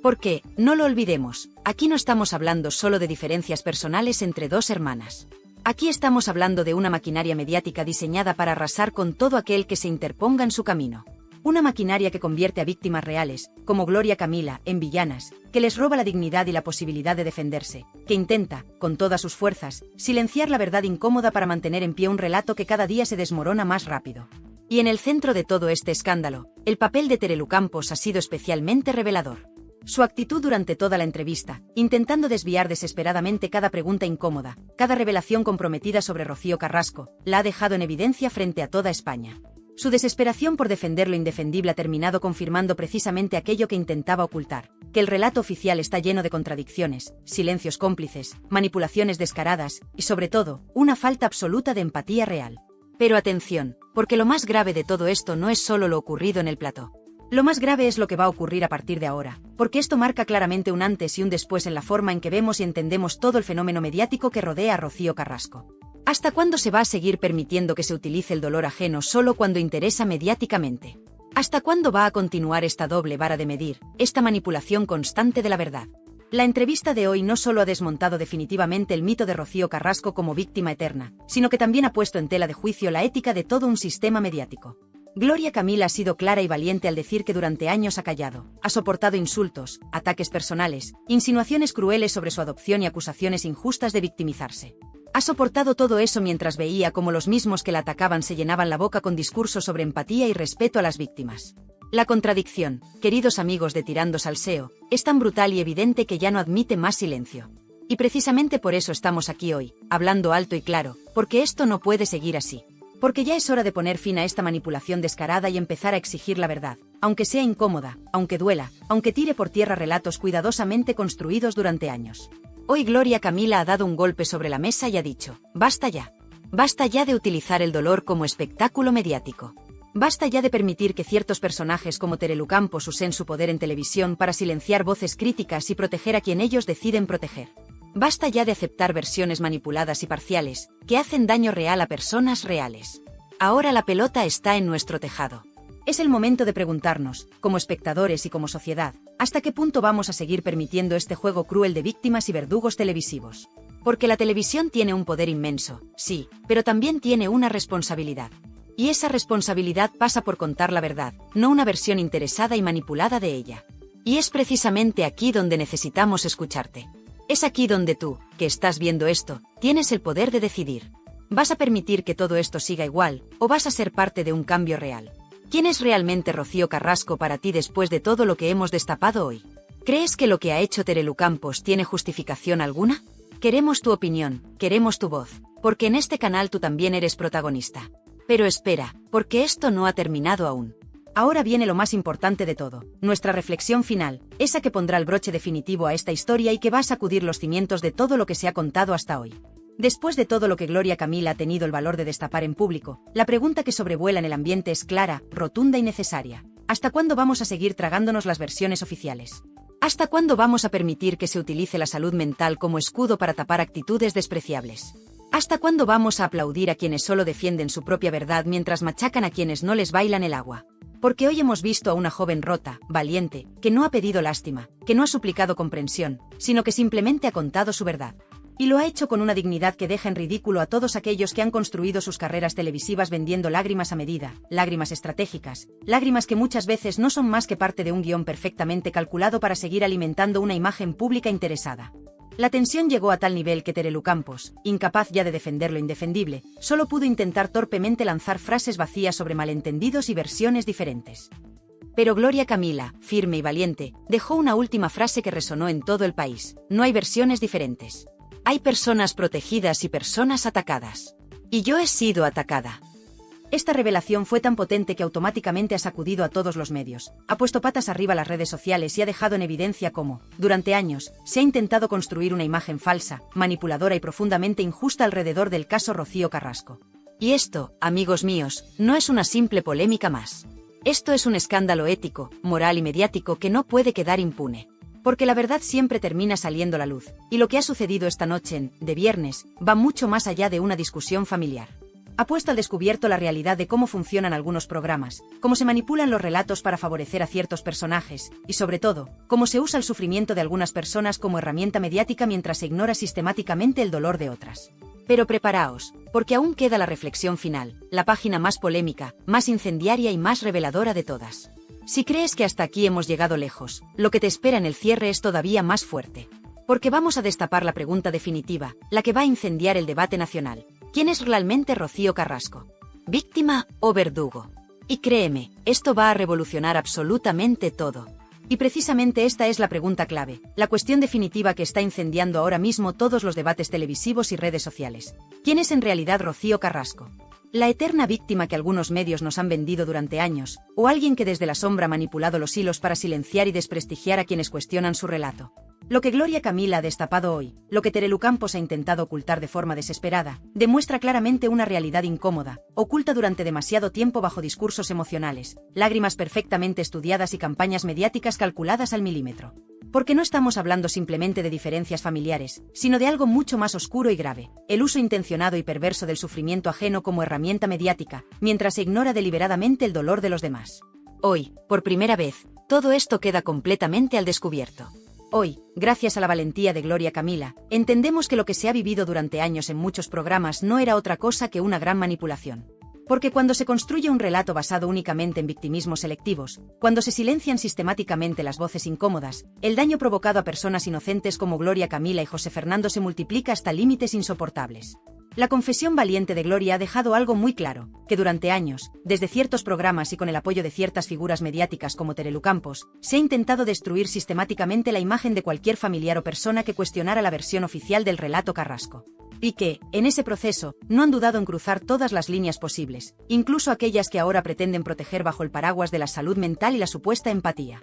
Porque, no lo olvidemos, aquí no estamos hablando solo de diferencias personales entre dos hermanas. Aquí estamos hablando de una maquinaria mediática diseñada para arrasar con todo aquel que se interponga en su camino. Una maquinaria que convierte a víctimas reales, como Gloria Camila, en villanas, que les roba la dignidad y la posibilidad de defenderse, que intenta, con todas sus fuerzas, silenciar la verdad incómoda para mantener en pie un relato que cada día se desmorona más rápido. Y en el centro de todo este escándalo, el papel de Terelu Campos ha sido especialmente revelador. Su actitud durante toda la entrevista, intentando desviar desesperadamente cada pregunta incómoda, cada revelación comprometida sobre Rocío Carrasco, la ha dejado en evidencia frente a toda España. Su desesperación por defender lo indefendible ha terminado confirmando precisamente aquello que intentaba ocultar, que el relato oficial está lleno de contradicciones, silencios cómplices, manipulaciones descaradas y, sobre todo, una falta absoluta de empatía real. Pero atención, porque lo más grave de todo esto no es solo lo ocurrido en el plató. Lo más grave es lo que va a ocurrir a partir de ahora, porque esto marca claramente un antes y un después en la forma en que vemos y entendemos todo el fenómeno mediático que rodea a Rocío Carrasco. ¿Hasta cuándo se va a seguir permitiendo que se utilice el dolor ajeno solo cuando interesa mediáticamente? ¿Hasta cuándo va a continuar esta doble vara de medir, esta manipulación constante de la verdad? La entrevista de hoy no solo ha desmontado definitivamente el mito de Rocío Carrasco como víctima eterna, sino que también ha puesto en tela de juicio la ética de todo un sistema mediático. Gloria Camila ha sido clara y valiente al decir que durante años ha callado, ha soportado insultos, ataques personales, insinuaciones crueles sobre su adopción y acusaciones injustas de victimizarse. Ha soportado todo eso mientras veía cómo los mismos que la atacaban se llenaban la boca con discursos sobre empatía y respeto a las víctimas. La contradicción, queridos amigos de Tirando Salseo, es tan brutal y evidente que ya no admite más silencio. Y precisamente por eso estamos aquí hoy, hablando alto y claro, porque esto no puede seguir así. Porque ya es hora de poner fin a esta manipulación descarada y empezar a exigir la verdad, aunque sea incómoda, aunque duela, aunque tire por tierra relatos cuidadosamente construidos durante años. Hoy Gloria Camila ha dado un golpe sobre la mesa y ha dicho, basta ya. Basta ya de utilizar el dolor como espectáculo mediático. Basta ya de permitir que ciertos personajes como Terelu Campos usen su poder en televisión para silenciar voces críticas y proteger a quien ellos deciden proteger. Basta ya de aceptar versiones manipuladas y parciales, que hacen daño real a personas reales. Ahora la pelota está en nuestro tejado. Es el momento de preguntarnos, como espectadores y como sociedad, ¿hasta qué punto vamos a seguir permitiendo este juego cruel de víctimas y verdugos televisivos? Porque la televisión tiene un poder inmenso, sí, pero también tiene una responsabilidad. Y esa responsabilidad pasa por contar la verdad, no una versión interesada y manipulada de ella. Y es precisamente aquí donde necesitamos escucharte. Es aquí donde tú, que estás viendo esto, tienes el poder de decidir. ¿Vas a permitir que todo esto siga igual, o vas a ser parte de un cambio real? ¿Quién es realmente Rocío Carrasco para ti después de todo lo que hemos destapado hoy? ¿Crees que lo que ha hecho Terelu Campos tiene justificación alguna? Queremos tu opinión, queremos tu voz, porque en este canal tú también eres protagonista. Pero espera, porque esto no ha terminado aún. Ahora viene lo más importante de todo, nuestra reflexión final, esa que pondrá el broche definitivo a esta historia y que va a sacudir los cimientos de todo lo que se ha contado hasta hoy. Después de todo lo que Gloria Camila ha tenido el valor de destapar en público, la pregunta que sobrevuela en el ambiente es clara, rotunda y necesaria. ¿Hasta cuándo vamos a seguir tragándonos las versiones oficiales? ¿Hasta cuándo vamos a permitir que se utilice la salud mental como escudo para tapar actitudes despreciables? ¿Hasta cuándo vamos a aplaudir a quienes solo defienden su propia verdad mientras machacan a quienes no les bailan el agua? Porque hoy hemos visto a una joven rota, valiente, que no ha pedido lástima, que no ha suplicado comprensión, sino que simplemente ha contado su verdad. Y lo ha hecho con una dignidad que deja en ridículo a todos aquellos que han construido sus carreras televisivas vendiendo lágrimas a medida, lágrimas estratégicas, lágrimas que muchas veces no son más que parte de un guión perfectamente calculado para seguir alimentando una imagen pública interesada. La tensión llegó a tal nivel que Terelu Campos, incapaz ya de defender lo indefendible, solo pudo intentar torpemente lanzar frases vacías sobre malentendidos y versiones diferentes. Pero Gloria Camila, firme y valiente, dejó una última frase que resonó en todo el país: no hay versiones diferentes. Hay personas protegidas y personas atacadas. Y yo he sido atacada. Esta revelación fue tan potente que automáticamente ha sacudido a todos los medios, ha puesto patas arriba las redes sociales y ha dejado en evidencia cómo, durante años, se ha intentado construir una imagen falsa, manipuladora y profundamente injusta alrededor del caso Rocío Carrasco. Y esto, amigos míos, no es una simple polémica más. Esto es un escándalo ético, moral y mediático que no puede quedar impune. Porque la verdad siempre termina saliendo a la luz, y lo que ha sucedido esta noche en De Viernes va mucho más allá de una discusión familiar. Ha puesto al descubierto la realidad de cómo funcionan algunos programas, cómo se manipulan los relatos para favorecer a ciertos personajes, y sobre todo, cómo se usa el sufrimiento de algunas personas como herramienta mediática mientras se ignora sistemáticamente el dolor de otras. Pero preparaos, porque aún queda la reflexión final, la página más polémica, más incendiaria y más reveladora de todas. Si crees que hasta aquí hemos llegado lejos, lo que te espera en el cierre es todavía más fuerte. Porque vamos a destapar la pregunta definitiva, la que va a incendiar el debate nacional. ¿Quién es realmente Rocío Carrasco? ¿Víctima o verdugo? Y créeme, esto va a revolucionar absolutamente todo. Y precisamente esta es la pregunta clave, la cuestión definitiva que está incendiando ahora mismo todos los debates televisivos y redes sociales. ¿Quién es en realidad Rocío Carrasco? ¿La eterna víctima que algunos medios nos han vendido durante años, o alguien que desde la sombra ha manipulado los hilos para silenciar y desprestigiar a quienes cuestionan su relato? Lo que Gloria Camila ha destapado hoy, lo que Terelu Campos ha intentado ocultar de forma desesperada, demuestra claramente una realidad incómoda, oculta durante demasiado tiempo bajo discursos emocionales, lágrimas perfectamente estudiadas y campañas mediáticas calculadas al milímetro. Porque no estamos hablando simplemente de diferencias familiares, sino de algo mucho más oscuro y grave, el uso intencionado y perverso del sufrimiento ajeno como herramienta mediática, mientras se ignora deliberadamente el dolor de los demás. Hoy, por primera vez, todo esto queda completamente al descubierto. Hoy, gracias a la valentía de Gloria Camila, entendemos que lo que se ha vivido durante años en muchos programas no era otra cosa que una gran manipulación. Porque cuando se construye un relato basado únicamente en victimismos selectivos, cuando se silencian sistemáticamente las voces incómodas, el daño provocado a personas inocentes como Gloria Camila y José Fernando se multiplica hasta límites insoportables. La confesión valiente de Gloria ha dejado algo muy claro, que durante años, desde ciertos programas y con el apoyo de ciertas figuras mediáticas como Terelu Campos, se ha intentado destruir sistemáticamente la imagen de cualquier familiar o persona que cuestionara la versión oficial del relato Carrasco. Y que, en ese proceso, no han dudado en cruzar todas las líneas posibles, incluso aquellas que ahora pretenden proteger bajo el paraguas de la salud mental y la supuesta empatía.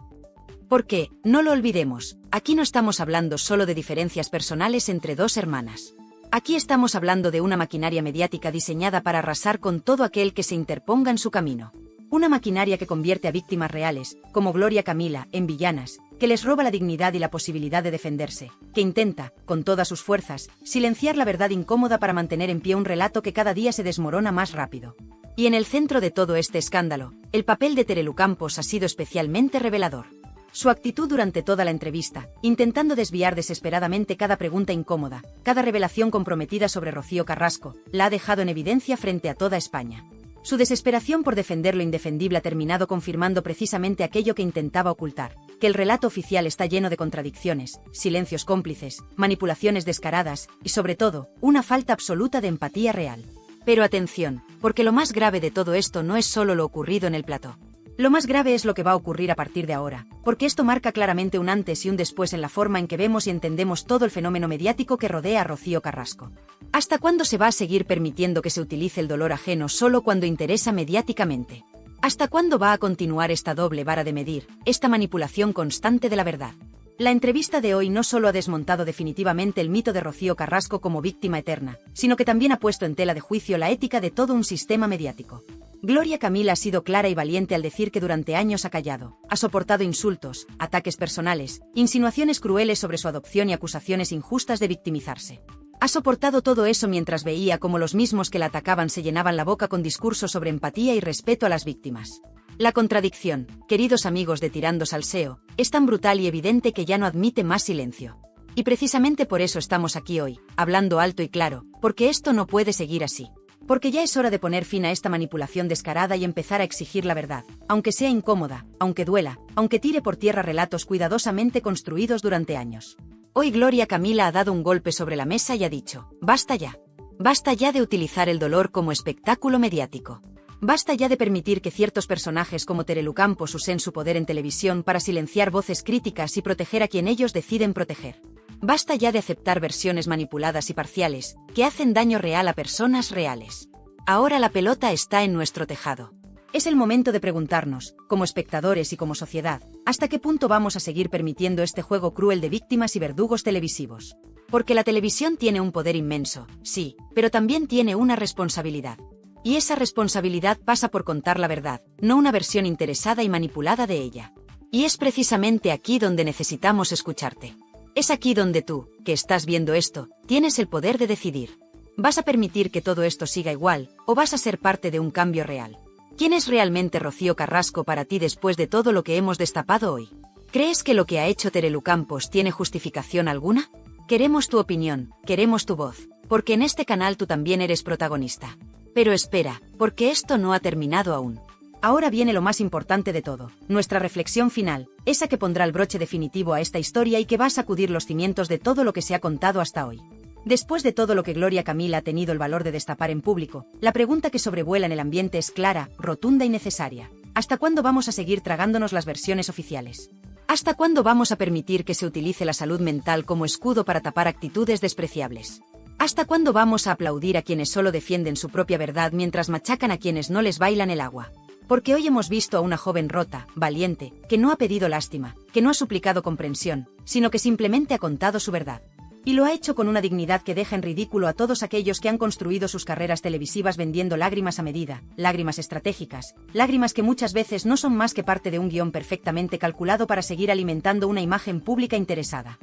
Porque, no lo olvidemos, aquí no estamos hablando solo de diferencias personales entre dos hermanas. Aquí estamos hablando de una maquinaria mediática diseñada para arrasar con todo aquel que se interponga en su camino. Una maquinaria que convierte a víctimas reales, como Gloria Camila, en villanas, que les roba la dignidad y la posibilidad de defenderse, que intenta, con todas sus fuerzas, silenciar la verdad incómoda para mantener en pie un relato que cada día se desmorona más rápido. Y en el centro de todo este escándalo, el papel de Terelu Campos ha sido especialmente revelador. Su actitud durante toda la entrevista, intentando desviar desesperadamente cada pregunta incómoda, cada revelación comprometida sobre Rocío Carrasco, la ha dejado en evidencia frente a toda España. Su desesperación por defender lo indefendible ha terminado confirmando precisamente aquello que intentaba ocultar, que el relato oficial está lleno de contradicciones, silencios cómplices, manipulaciones descaradas y, sobre todo, una falta absoluta de empatía real. Pero atención, porque lo más grave de todo esto no es solo lo ocurrido en el plató. Lo más grave es lo que va a ocurrir a partir de ahora, porque esto marca claramente un antes y un después en la forma en que vemos y entendemos todo el fenómeno mediático que rodea a Rocío Carrasco. ¿Hasta cuándo se va a seguir permitiendo que se utilice el dolor ajeno solo cuando interesa mediáticamente? ¿Hasta cuándo va a continuar esta doble vara de medir, esta manipulación constante de la verdad? La entrevista de hoy no solo ha desmontado definitivamente el mito de Rocío Carrasco como víctima eterna, sino que también ha puesto en tela de juicio la ética de todo un sistema mediático. Gloria Camila ha sido clara y valiente al decir que durante años ha callado, ha soportado insultos, ataques personales, insinuaciones crueles sobre su adopción y acusaciones injustas de victimizarse. Ha soportado todo eso mientras veía cómo los mismos que la atacaban se llenaban la boca con discursos sobre empatía y respeto a las víctimas. La contradicción, queridos amigos de Tirando Salseo, es tan brutal y evidente que ya no admite más silencio. Y precisamente por eso estamos aquí hoy, hablando alto y claro, porque esto no puede seguir así. Porque ya es hora de poner fin a esta manipulación descarada y empezar a exigir la verdad, aunque sea incómoda, aunque duela, aunque tire por tierra relatos cuidadosamente construidos durante años. Hoy Gloria Camila ha dado un golpe sobre la mesa y ha dicho, basta ya. Basta ya de utilizar el dolor como espectáculo mediático. Basta ya de permitir que ciertos personajes como Terelu Campos usen su poder en televisión para silenciar voces críticas y proteger a quien ellos deciden proteger. Basta ya de aceptar versiones manipuladas y parciales, que hacen daño real a personas reales. Ahora la pelota está en nuestro tejado. Es el momento de preguntarnos, como espectadores y como sociedad, ¿hasta qué punto vamos a seguir permitiendo este juego cruel de víctimas y verdugos televisivos? Porque la televisión tiene un poder inmenso, sí, pero también tiene una responsabilidad. Y esa responsabilidad pasa por contar la verdad, no una versión interesada y manipulada de ella. Y es precisamente aquí donde necesitamos escucharte. Es aquí donde tú, que estás viendo esto, tienes el poder de decidir. ¿Vas a permitir que todo esto siga igual, o vas a ser parte de un cambio real? ¿Quién es realmente Rocío Carrasco para ti después de todo lo que hemos destapado hoy? ¿Crees que lo que ha hecho Terelu Campos tiene justificación alguna? Queremos tu opinión, queremos tu voz, porque en este canal tú también eres protagonista. Pero espera, porque esto no ha terminado aún. Ahora viene lo más importante de todo, nuestra reflexión final, esa que pondrá el broche definitivo a esta historia y que va a sacudir los cimientos de todo lo que se ha contado hasta hoy. Después de todo lo que Gloria Camila ha tenido el valor de destapar en público, la pregunta que sobrevuela en el ambiente es clara, rotunda y necesaria. ¿Hasta cuándo vamos a seguir tragándonos las versiones oficiales? ¿Hasta cuándo vamos a permitir que se utilice la salud mental como escudo para tapar actitudes despreciables? ¿Hasta cuándo vamos a aplaudir a quienes solo defienden su propia verdad mientras machacan a quienes no les bailan el agua? Porque hoy hemos visto a una joven rota, valiente, que no ha pedido lástima, que no ha suplicado comprensión, sino que simplemente ha contado su verdad. Y lo ha hecho con una dignidad que deja en ridículo a todos aquellos que han construido sus carreras televisivas vendiendo lágrimas a medida, lágrimas estratégicas, lágrimas que muchas veces no son más que parte de un guión perfectamente calculado para seguir alimentando una imagen pública interesada.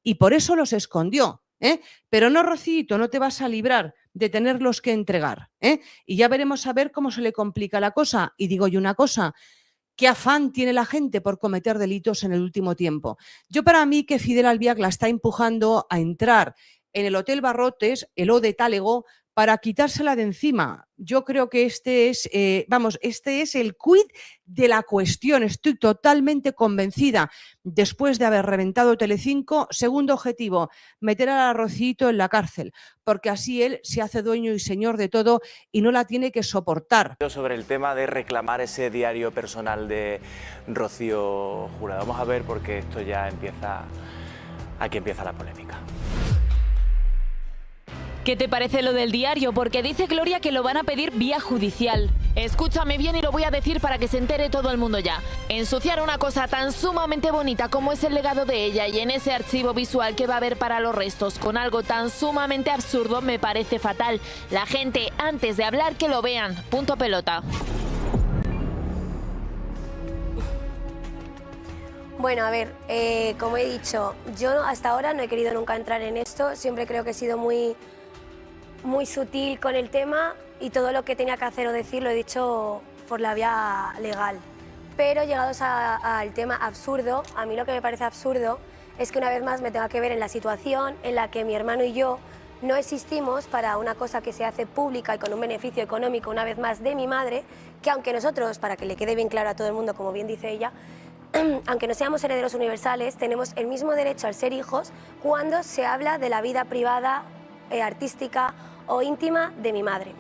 Y por eso los escondió, ¿eh? Pero no, Rocito, no te vas a librar de tenerlos que entregar, ¿eh? Y ya veremos a ver cómo se le complica la cosa. Y digo yo una cosa, ¿qué afán tiene la gente por cometer delitos en el último tiempo? Yo para mí que Fidel Albiac la está empujando a entrar en el Hotel Barrotes, el O de Talego, para quitársela de encima. Yo creo que este es el quid de la cuestión. Estoy totalmente convencida. Después de haber reventado Telecinco, segundo objetivo, meter a Rocito en la cárcel, porque así él se hace dueño y señor de todo y no la tiene que soportar. Sobre el tema de reclamar ese diario personal de Rocío Jurado. Vamos a ver porque esto ya empieza, aquí empieza la polémica. ¿Qué te parece lo del diario? Porque dice Gloria que lo van a pedir vía judicial. Escúchame bien y lo voy a decir para que se entere todo el mundo ya. Ensuciar una cosa tan sumamente bonita como es el legado de ella y en ese archivo visual que va a haber para los restos con algo tan sumamente absurdo me parece fatal. La gente, antes de hablar, que lo vean. Punto pelota. Bueno, a ver, como he dicho, yo hasta ahora no he querido nunca entrar en esto. Siempre creo que he sido muy sutil con el tema y todo lo que tenía que hacer o decir lo he dicho por la vía legal. Pero llegados al tema absurdo, a mí lo que me parece absurdo es que una vez más me tenga que ver en la situación en la que mi hermano y yo no existimos para una cosa que se hace pública y con un beneficio económico una vez más de mi madre, que aunque nosotros, para que le quede bien claro a todo el mundo, como bien dice ella, aunque no seamos herederos universales, tenemos el mismo derecho al ser hijos cuando se habla de la vida privada, artística o íntima de mi madre.